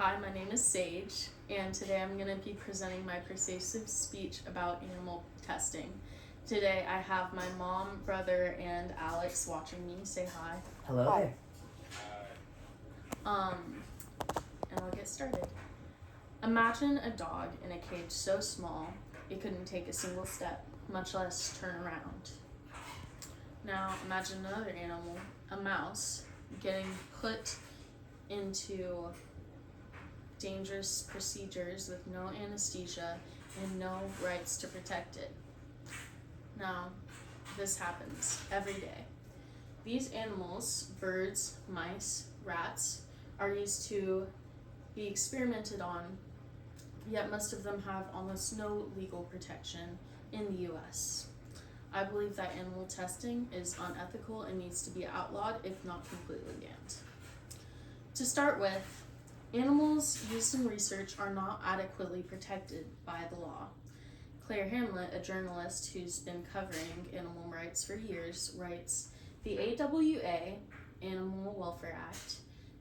Hi, my name is Sage, and today I'm going to be presenting my persuasive speech about animal testing. Today I have my mom, brother, and Alex watching me. Say hi. Hello Hi. there. And I'll get started. Imagine a dog in a cage so small it couldn't take a single step, much less turn around. Now imagine another animal, a mouse, getting put into dangerous procedures with no anesthesia and no rights to protect it. Now, this happens every day. These animals, birds, mice, rats, are used to be experimented on, yet most of them have almost no legal protection in the US. I believe that animal testing is unethical and needs to be outlawed, if not completely banned. To start with, animals used in research are not adequately protected by the law. Claire Hamlet, a journalist who's been covering animal rights for years, writes, "The AWA, Animal Welfare Act,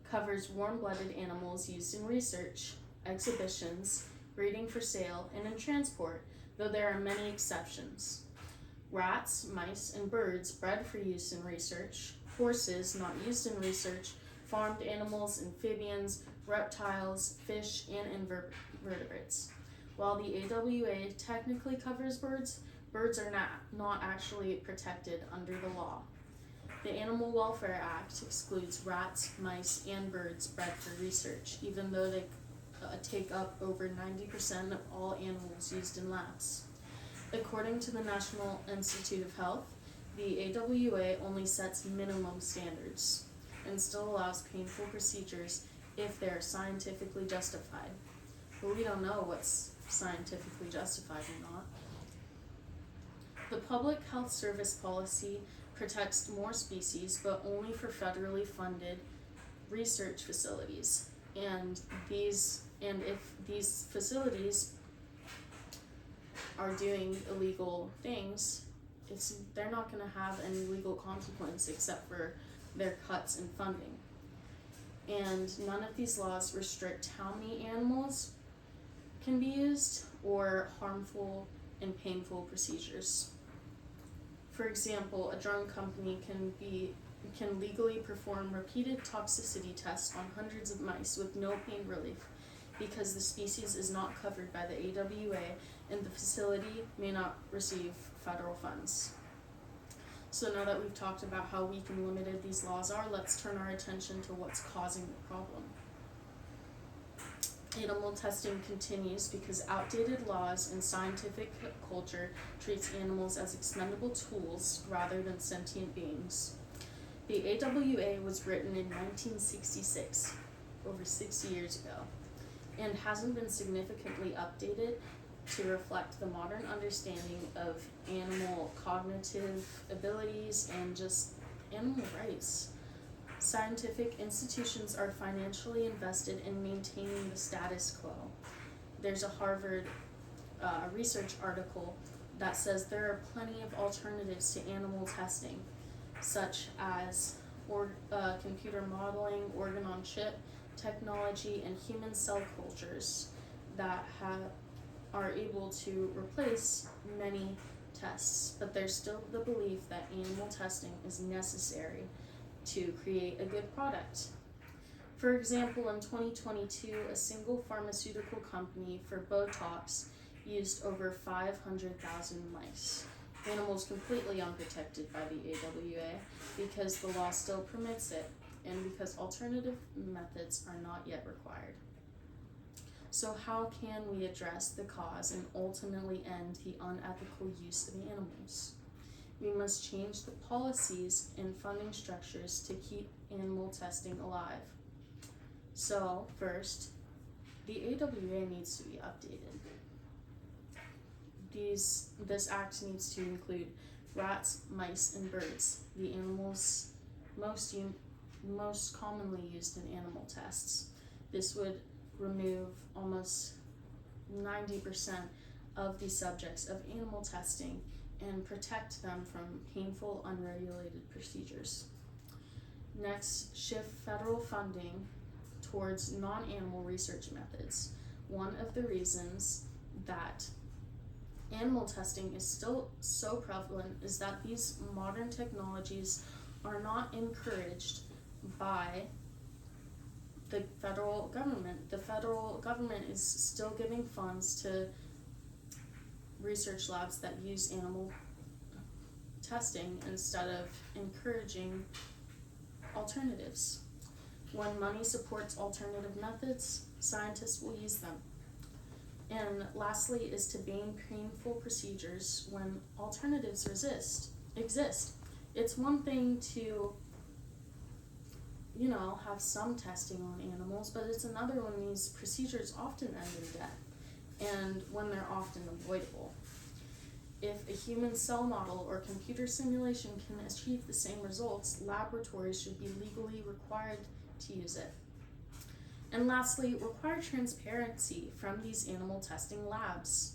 covers warm-blooded animals used in research, exhibitions, breeding for sale, and in transport, though there are many exceptions. Rats, mice, and birds bred for use in research, horses not used in research, farmed animals, amphibians, reptiles, fish, and invertebrates. While the AWA technically covers birds, birds are not actually protected under the law. The Animal Welfare Act excludes rats, mice, and birds bred for research, even though they take up over 90% of all animals used in labs. According to the National Institute of Health, the AWA only sets minimum standards and still allows painful procedures if they are scientifically justified. But we don't know what's scientifically justified or not. The Public Health Service policy protects more species, but only for federally funded research facilities. And if these facilities are doing illegal things, they're not going to have any legal consequence except for their cuts in funding. And none of these laws restrict how many animals can be used or harmful and painful procedures. For example, a drone company can legally perform repeated toxicity tests on hundreds of mice with no pain relief because the species is not covered by the AWA and the facility may not receive federal funds. So now that we've talked about how weak and limited these laws are, let's turn our attention to what's causing the problem. Animal testing continues because outdated laws and scientific culture treats animals as expendable tools rather than sentient beings. The AWA was written in 1966, over 60 years ago, and hasn't been significantly updated to reflect the modern understanding of animal cognitive abilities and just animal rights. Scientific institutions are financially invested in maintaining the status quo. There's a Harvard research article that says there are plenty of alternatives to animal testing, such as computer modeling, organ-on-chip technology, and human cell cultures that are able to replace many tests, but there's still the belief that animal testing is necessary to create a good product. For example, in 2022, a single pharmaceutical company for Botox used over 500,000 mice, animals completely unprotected by the AWA because the law still permits it and because alternative methods are not yet required. So how can we address the cause and ultimately end the unethical use of animals? We must change the policies and funding structures to keep animal testing alive. So first, the AWA needs to be updated. This act needs to include rats, mice, and birds, the animals most commonly used in animal tests. This would remove almost 90% of the subjects of animal testing and protect them from painful, unregulated procedures. Next, shift federal funding towards non-animal research methods. One of the reasons that animal testing is still so prevalent is that these modern technologies are not encouraged by the federal government. The federal government is still giving funds to research labs that use animal testing instead of encouraging alternatives. When money supports alternative methods, scientists will use them. And lastly is to ban painful procedures when alternatives exist. It's one thing to, have some testing on animals, but it's another when these procedures often end in death and when they're often avoidable. If a human cell model or computer simulation can achieve the same results, laboratories should be legally required to use it. And lastly, require transparency from these animal testing labs.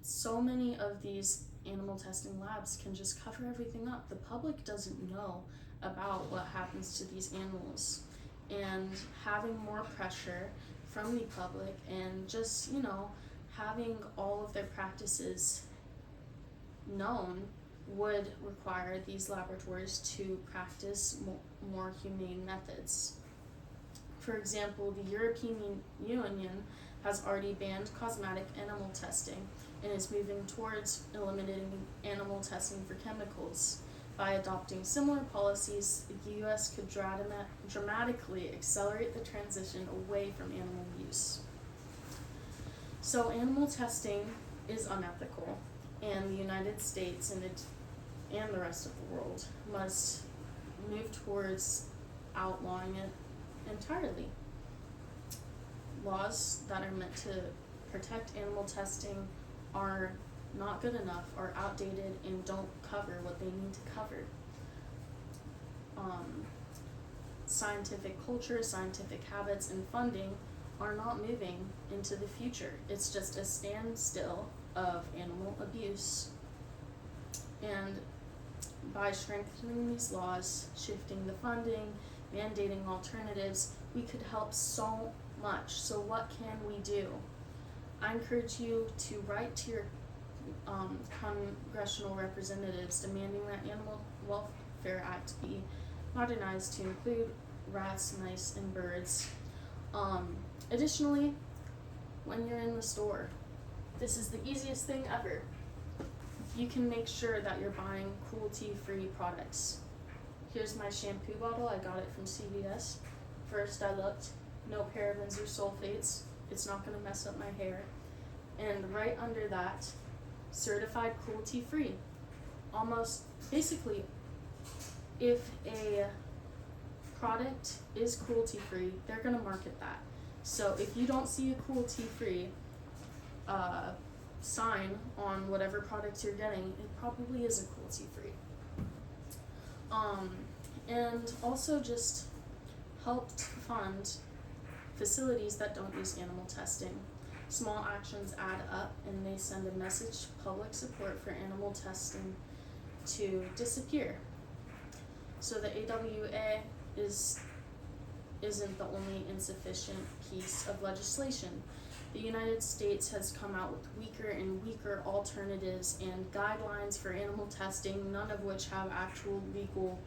So many of these animal testing labs can just cover everything up. The public doesn't know about what happens to these animals. And having more pressure from the public and just, having all of their practices known would require these laboratories to practice more humane methods. For example, the European Union has already banned cosmetic animal testing and is moving towards eliminating animal testing for chemicals. By adopting similar policies, the US could dramatically accelerate the transition away from animal use. So animal testing is unethical, and the United States and the rest of the world must move towards outlawing it entirely. Laws that are meant to protect animal testing are not good enough, are outdated, and don't cover what they need to cover. Scientific culture, scientific habits, and funding are not moving into the future. It's just a standstill of animal abuse. And by strengthening these laws, shifting the funding, mandating alternatives, we could help so much. So what can we do? I encourage you to write to your congressional representatives demanding that Animal Welfare Act be modernized to include rats, mice, and birds. Additionally, when you're in the store, this is the easiest thing ever. You can make sure that you're buying cruelty-free products. Here's my shampoo bottle. I got it from CVS. First I looked, no parabens or sulfates. It's not going to mess up my hair. And right under that, certified cruelty-free. Almost, basically, if a product is cruelty-free, they're going to market that. So if you don't see a cruelty-free sign on whatever product you're getting, it probably isn't cruelty-free. And also just help fund facilities that don't use animal testing. Small actions add up, and they send a message to public support for animal testing to disappear. So the AWA isn't the only insufficient piece of legislation. The United States has come out with weaker and weaker alternatives and guidelines for animal testing, none of which have actual legal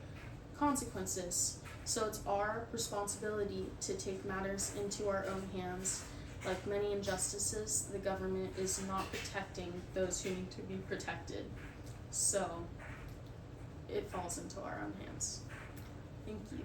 consequences. So it's our responsibility to take matters into our own hands. Like many injustices, the government is not protecting those who need to be protected. So it falls into our own hands. Thank you.